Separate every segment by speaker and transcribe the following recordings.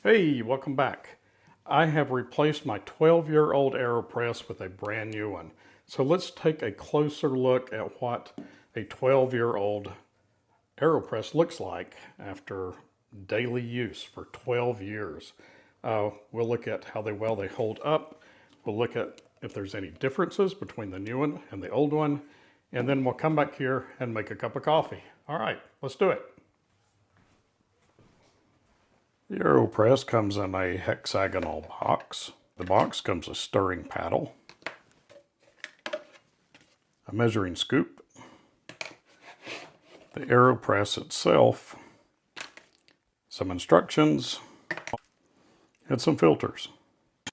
Speaker 1: Hey, welcome back. I have replaced my 12-year-old AeroPress with a brand new one. So let's take a closer look at what a 12-year-old AeroPress looks like after daily use for 12 years. We'll look at how well they hold up. We'll look at if there's any differences between the new one and the old one. And then we'll come back here and make a cup of coffee. All right, let's do it. The AeroPress comes in a hexagonal box. The box comes with a stirring paddle, a measuring scoop, the AeroPress itself, some instructions, and some filters.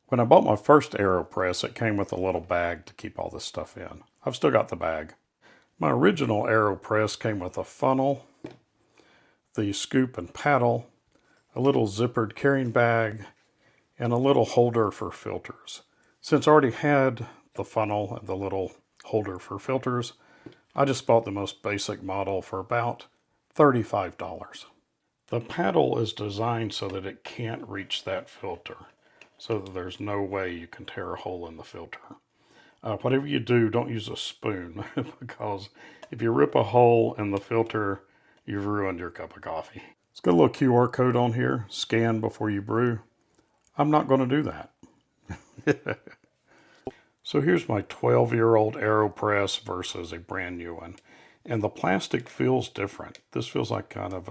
Speaker 1: When I bought my first AeroPress, it came with a little bag to keep all this stuff in. I've still got the bag. My original AeroPress came with a funnel, the scoop and paddle, a little zippered carrying bag, and a little holder for filters. Since I already had the funnel and the little holder for filters, I just bought the most basic model for about $35. The paddle is designed so that it can't reach that filter, so that there's no way you can tear a hole in the filter. Whatever you do, don't use a spoon because if you rip a hole in the filter, you've ruined your cup of coffee. It's got a little QR code on here, scan before you brew. I'm not going to do that. So here's my 12-year-old AeroPress versus a brand new one. And the plastic feels different. This feels like kind of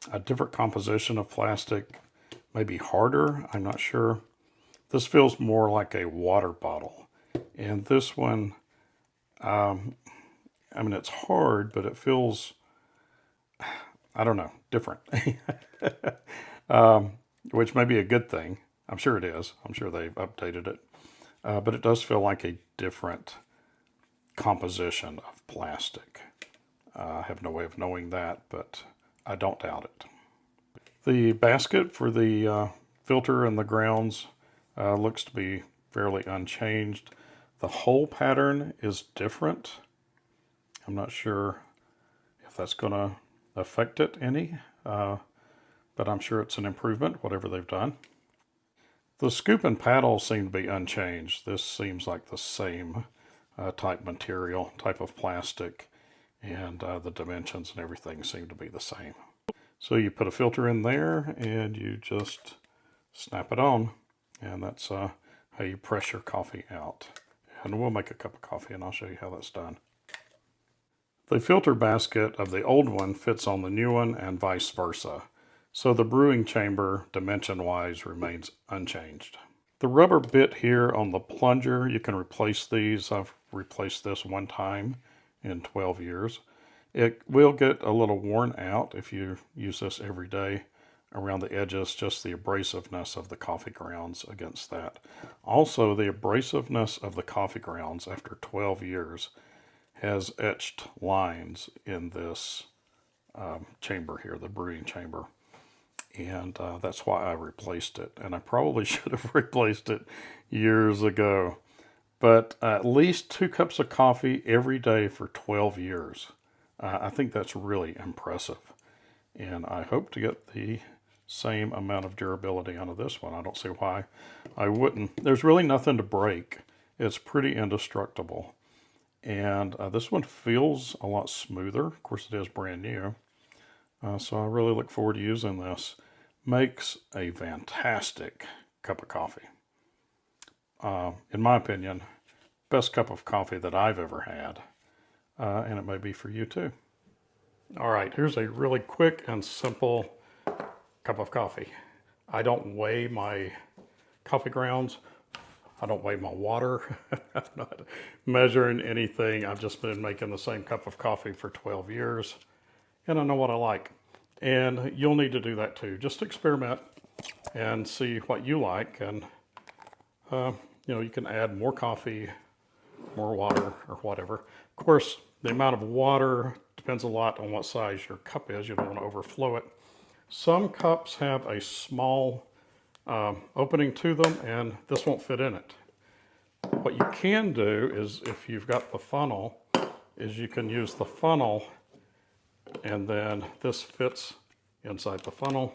Speaker 1: a different composition of plastic, maybe harder, I'm not sure. This feels more like a water bottle. And this one, it's hard, but it feels, I don't know, different. Which may be a good thing. I'm sure it is. I'm sure they've updated it. But it does feel like a different composition of plastic. I have no way of knowing that, but I don't doubt it. The basket for the filter and the grounds looks to be fairly unchanged. The hole pattern is different. I'm not sure if that's going to affect it any, but I'm sure it's an improvement, whatever they've done. The scoop and paddle seem to be unchanged. This seems like the same type material, type of plastic, and the dimensions and everything seem to be the same. So you put a filter in there and you just snap it on, and that's how you press your coffee out. And we'll make a cup of coffee and I'll show you how that's done. The filter basket of the old one fits on the new one and vice versa. So the brewing chamber, dimension-wise, remains unchanged. The rubber bit here on the plunger, you can replace these. I've replaced this one time in 12 years. It will get a little worn out if you use this every day around the edges, just the abrasiveness of the coffee grounds against that. Also, the abrasiveness of the coffee grounds after 12 years has etched lines in this chamber here, the brewing chamber. And that's why I replaced it. And I probably should have replaced it years ago. But at least 2 cups of coffee every day for 12 years. I think that's really impressive. And I hope to get the same amount of durability out of this one. I don't see why I wouldn't. There's really nothing to break. It's pretty indestructible. And this one feels a lot smoother. Of course, it is brand new. So I really look forward to using this. Makes a fantastic cup of coffee. In my opinion, best cup of coffee that I've ever had. And it may be for you too. All right, here's a really quick and simple cup of coffee. I don't weigh my coffee grounds. I don't weigh my water. I'm not measuring anything. I've just been making the same cup of coffee for 12 years. And I know what I like. And you'll need to do that too. Just experiment and see what you like. And, you can add more coffee, more water, or whatever. Of course, the amount of water depends a lot on what size your cup is. You don't want to overflow it. Some cups have a small opening to them, and this won't fit in it. What you can do is, if you've got the funnel, is you can use the funnel, and then this fits inside the funnel,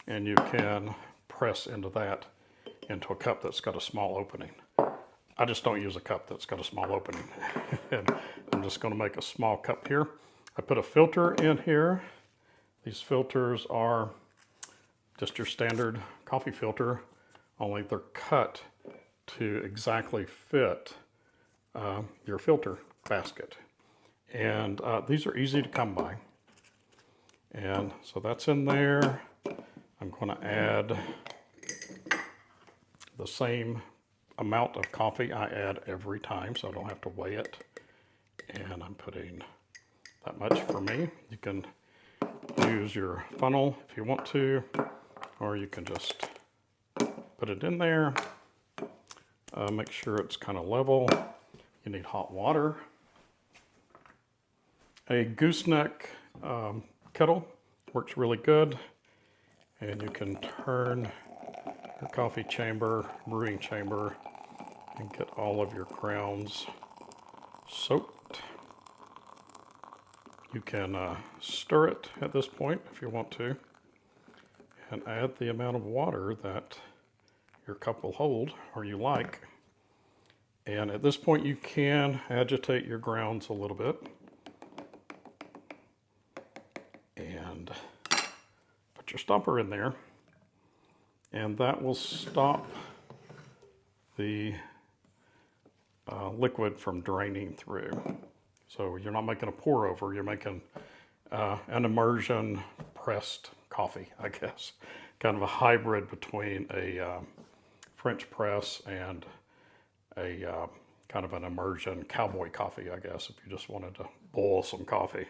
Speaker 1: and you can press into that into a cup that's got a small opening. I just don't use a cup that's got a small opening. And I'm just going to make a small cup here. I put a filter in here. These filters are just your standard coffee filter, only they're cut to exactly fit your filter basket. And these are easy to come by. And so that's in there. I'm going to add the same amount of coffee I add every time, so I don't have to weigh it. And I'm putting that much for me. You can use your funnel if you want to, or you can just put it in there. Make sure it's kind of level. You need hot water. A gooseneck kettle works really good, and you can turn your coffee chamber, brewing chamber, and get all of your grounds soaked. You can stir it at this point if you want to, and add the amount of water that your cup will hold or you like. And at this point you can agitate your grounds a little bit and put your stopper in there, and that will stop the liquid from draining through. So you're not making a pour over, you're making an immersion pressed coffee, I guess. Kind of a hybrid between a French press and a kind of an immersion cowboy coffee, I guess, if you just wanted to boil some coffee.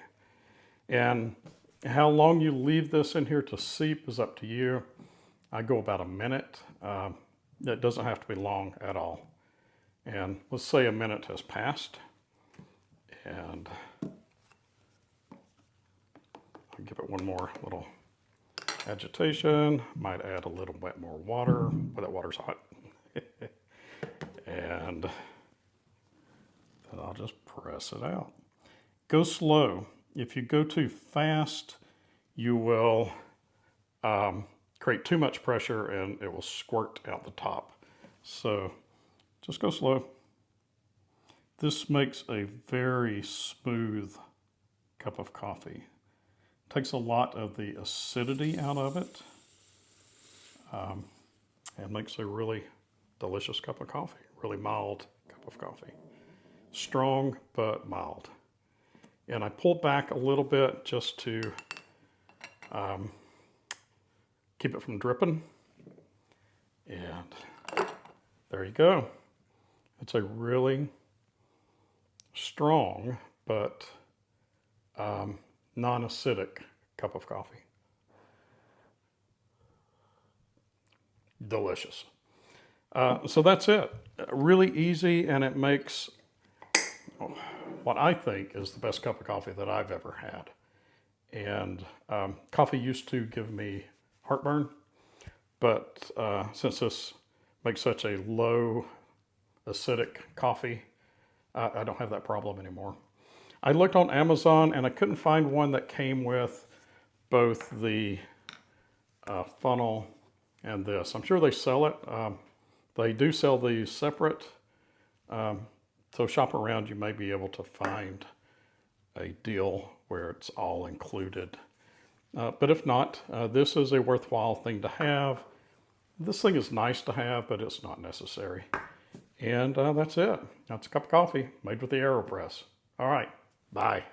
Speaker 1: And how long you leave this in here to seep is up to you. I go about a minute. It doesn't have to be long at all. And let's say a minute has passed. And I'll give it one more little agitation. Might add a little bit more water, but that water's hot. And then I'll just press it out. Go slow. If you go too fast, you will create too much pressure and it will squirt out the top. So just go slow. This makes a very smooth cup of coffee. Takes a lot of the acidity out of it, and makes a really delicious cup of coffee. Really mild cup of coffee. Strong but mild. And I pulled back a little bit just to keep it from dripping. And there you go. It's a really strong but non-acidic cup of coffee. Delicious. So that's it. Really easy, and it makes what I think is the best cup of coffee that I've ever had. And coffee used to give me heartburn, but since this makes such a low acidic coffee, I don't have that problem anymore. I looked on Amazon and I couldn't find one that came with both the funnel and this. I'm sure they sell it. They do sell these separate. So shop around, you may be able to find a deal where it's all included. But if not, this is a worthwhile thing to have. This thing is nice to have, but it's not necessary. And that's it. That's a cup of coffee made with the AeroPress. All right, bye.